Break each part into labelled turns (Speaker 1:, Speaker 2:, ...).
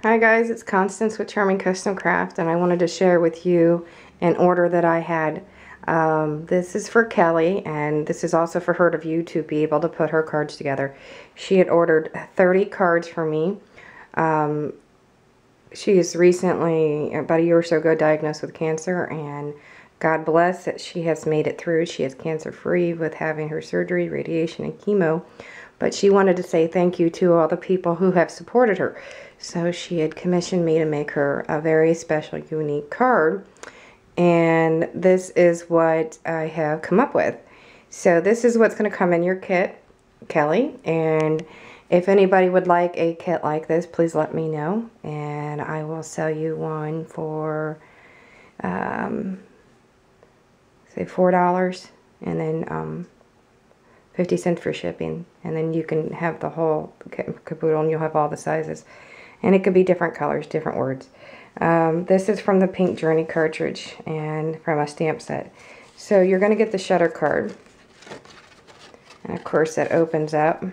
Speaker 1: Hi guys, it's Constance with Charming Custom Craft, and I wanted to share with you an order that I had. This is for Kelly, and this is also for her to view to be able to put her cards together. She had ordered 30 cards for me. She is recently, about a year or so ago, diagnosed with cancer, and God bless that she has made it through. She is cancer-free with having her surgery, radiation, and chemo. But she wanted to say thank you to all the people who have supported her. So she had commissioned me to make her a very special, unique card. And this is what I have come up with. So this is what's going to come in your kit, Kelly. And if anybody would like a kit like this, please let me know. And I will sell you one for, say $4. And then 50 cents for shipping, and then you can have the whole caboodle, and you'll have all the sizes, and it could be different colors, different words. This is from the Pink Journey cartridge and from a stamp set. So you're going to get the shutter card, and of course that opens up.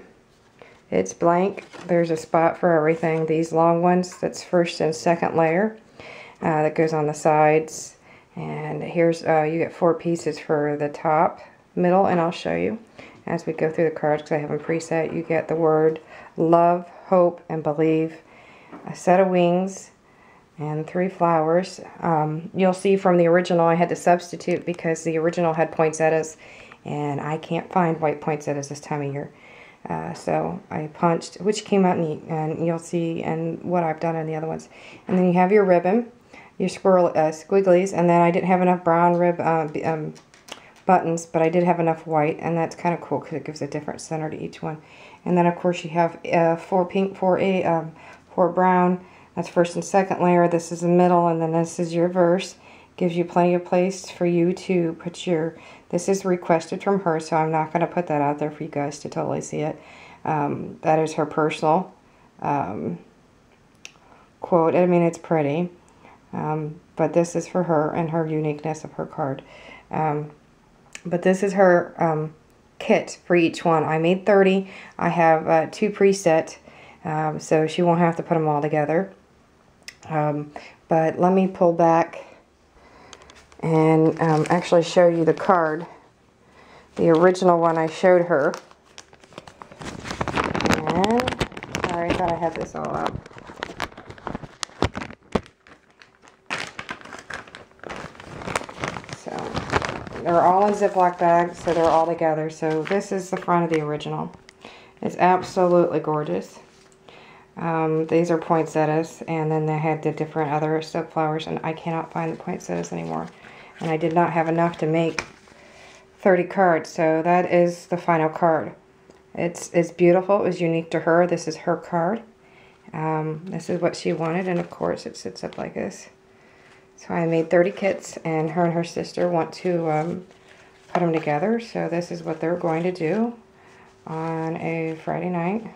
Speaker 1: It's blank. There's a spot for everything. These long ones, that's first and second layer, that goes on the sides, and here's you get 4 pieces for the top, middle, and I'll show you as we go through the cards because I have them preset. You get the word love, hope, and believe, a set of wings, and 3 flowers. You'll see from the original I had to substitute because the original had poinsettias, and I can't find white poinsettias this time of year. So I punched, which came out neat, and you'll see and what I've done on the other ones. And then you have your ribbon, your squigglies, and then I didn't have enough brown buttons, but I did have enough white, and that's kind of cool because it gives a different center to each one. And then of course you have 4 pink, 4 brown. That's first and second layer. This is the middle, and then this is your verse. Gives you plenty of place for you to put your, this is requested from her, so I'm not going to put that out there for you guys to totally see it. That is her personal quote. I mean, it's pretty, but this is for her and her uniqueness of her card. But this is her kit for each one. I made 30. I have 2 preset, so she won't have to put them all together. But let me pull back and actually show you the card. The original one I showed her. And, sorry, I thought I had this all out. They're all in Ziploc bags, so they're all together. So this is the front of the original. It's absolutely gorgeous. These are poinsettias, and then they had the different other silk flowers, and I cannot find the poinsettias anymore. And I did not have enough to make 30 cards, so that is the final card. It's beautiful. It was unique to her. This is her card. This is what she wanted, and of course it sits up like this. So I made 30 kits, and her sister want to put them together. So this is what they're going to do on a Friday night.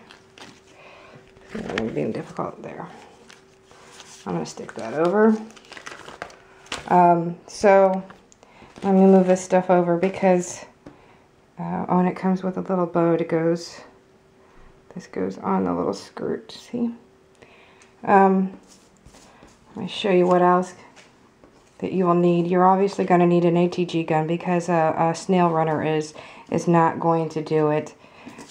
Speaker 1: Being difficult there. I'm going to stick that over. So let me move this stuff over because oh, and it comes with a little bow that goes. This goes on the little skirt. See? Let me show you what else that you will need. You're obviously going to need an ATG gun because a snail runner is not going to do it.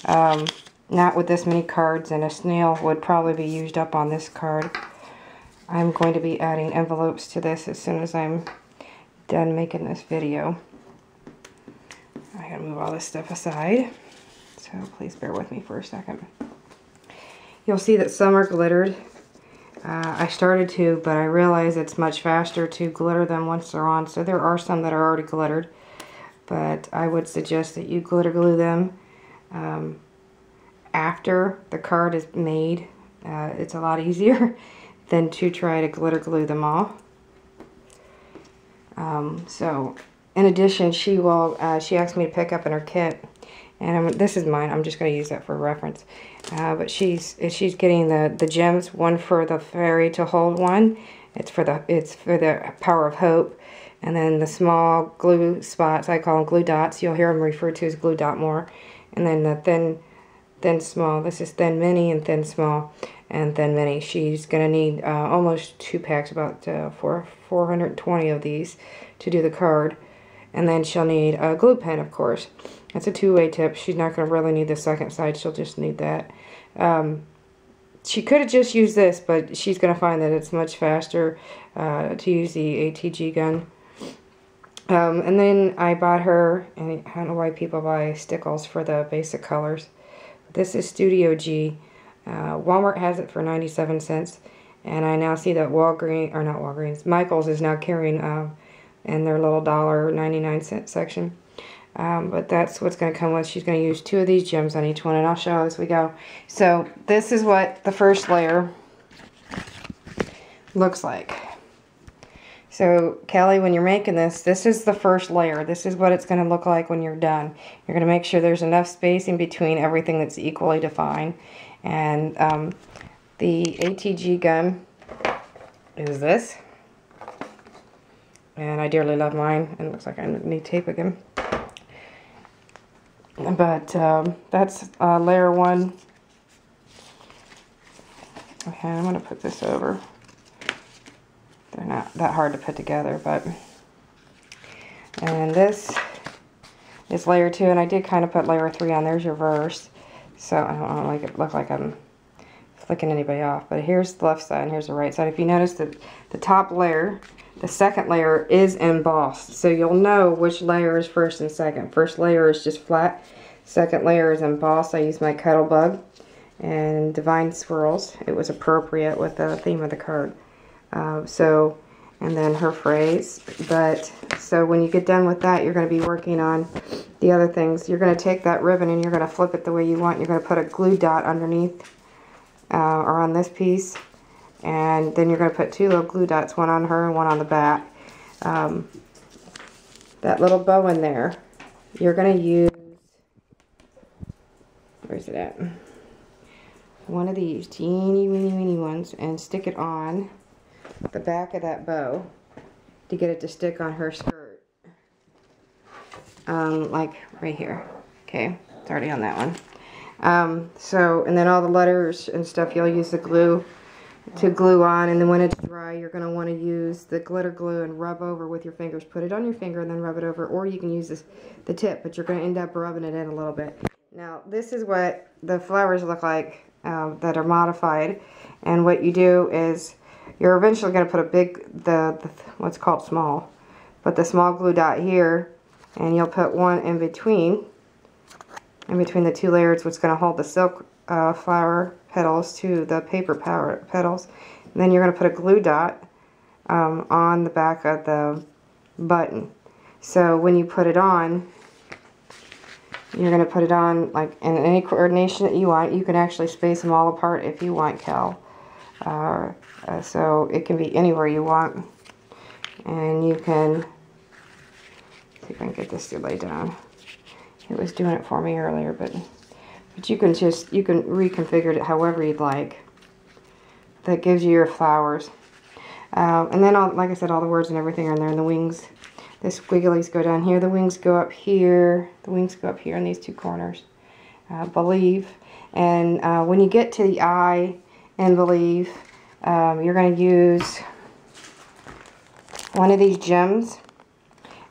Speaker 1: Not with this many cards, and a snail would probably be used up on this card. I'm going to be adding envelopes to this as soon as I'm done making this video. I gotta move all this stuff aside, so please bear with me for a second. You'll see that some are glittered. I started to, but I realize it's much faster to glitter them once they're on. So there are some that are already glittered, but I would suggest that you glitter glue them after the card is made. It's a lot easier than to try to glitter glue them all. So in addition, she asked me to pick up in her kit, and this is mine. I'm just going to use that for reference. But she's getting the gems. One for the fairy to hold one. It's for the power of hope. And then the small glue spots, I call them glue dots. You'll hear them referred to as glue dot more. And then the thin small. This is thin mini and thin small. and then mini. She's going to need almost 2 packs, about 420 of these to do the card. And then she'll need a glue pen, of course. It's a 2-way tip. She's not going to really need the second side. She'll just need that. She could have just used this, but she's going to find that it's much faster to use the ATG gun. And then I bought her, and I don't know why people buy stickles for the basic colors. This is Studio G. Walmart has it for 97 cents. And I now see that Michael's is now carrying in their little $1.99 section. But that's what's going to come with. She's going to use 2 of these gems on each one, and I'll show as we go. So this is what the first layer looks like. So Kelly, when you're making this, this is the first layer. This is what it's going to look like when you're done. You're going to make sure there's enough space in between everything that's equally defined. And the ATG gun is this. And I dearly love mine. And it looks like I need tape again. But that's layer 1. Okay, I'm going to put this over. They're not that hard to put together, but... And this is layer 2, and I did kind of put layer 3 on. There's your verse. So I don't like it look like I'm flicking anybody off. But here's the left side and here's the right side. If you notice that the top layer, the second layer is embossed. So you'll know which layer is first and second. First layer is just flat. Second layer is embossed. I used my Cuddle Bug and Divine Swirls. It was appropriate with the theme of the card. And then her phrase. But so when you get done with that, you're going to be working on the other things. You're going to take that ribbon and you're going to flip it the way you want. You're going to put a glue dot underneath or on this piece, and then you're going to put 2 little glue dots, one on her and one on the back. That little bow in there, you're going to use, where's it at? One of these teeny weeny ones, and stick it on the back of that bow to get it to stick on her skirt. Like right here. Okay, it's already on that one. And then all the letters and stuff, you'll use the glue to glue on, and then when it's dry, you're going to want to use the glitter glue and rub over with your fingers. Put it on your finger and then rub it over, or you can use the tip, but you're going to end up rubbing it in a little bit. Now, this is what the flowers look like that are modified, and what you do is you're eventually going to put a big, what's called small, put the small glue dot here, and you'll put one in between the 2 layers, which is going to hold the silk flower petals to the paper petals. And then you're going to put a glue dot on the back of the button. So when you put it on, you're going to put it on like in any coordination that you want. You can actually space them all apart if you want, Cal. So it can be anywhere you want. And you can, see if I can get this to lay down. It was doing it for me earlier, but you can reconfigure it however you'd like. That gives you your flowers. And then, like I said, all the words and everything are in there, and the wings. The squigglies go down here. The wings go up here. The wings go up here in these 2 corners. Believe. And when you get to the eye and believe, you're going to use one of these gems,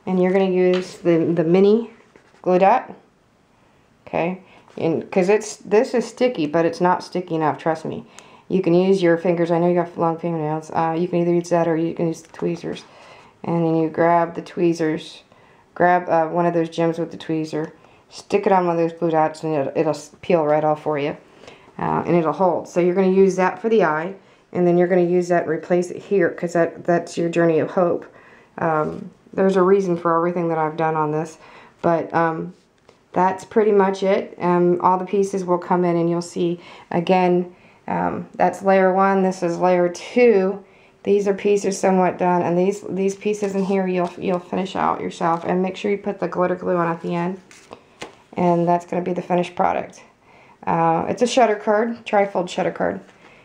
Speaker 1: and you're going to use the mini glue dot. Okay, and because this is sticky, but it's not sticky enough, trust me. You can use your fingers. I know you got long fingernails. You can either use that or you can use the tweezers. And then you grab the tweezers, grab one of those gems with the tweezer, stick it on one of those glue dots, and it'll peel right off for you. And it'll hold. So you're going to use that for the eye, and then you're going to use that and replace it here, because that's your journey of hope. There's a reason for everything that I've done on this, but that's pretty much it. All the pieces will come in, and you'll see again. That's layer 1. This is layer 2. These are pieces somewhat done, and these pieces in here you'll finish out yourself. And make sure you put the glitter glue on at the end, and that's going to be the finished product. It's a shutter card, trifold shutter card.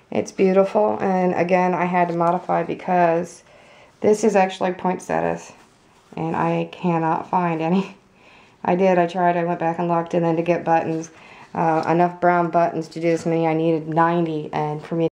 Speaker 1: It's beautiful, and again, I had to modify because this is actually poinsettias, and I cannot find any. I tried, I went back and looked, and then to get buttons, enough brown buttons to do this many. I needed 90, and for me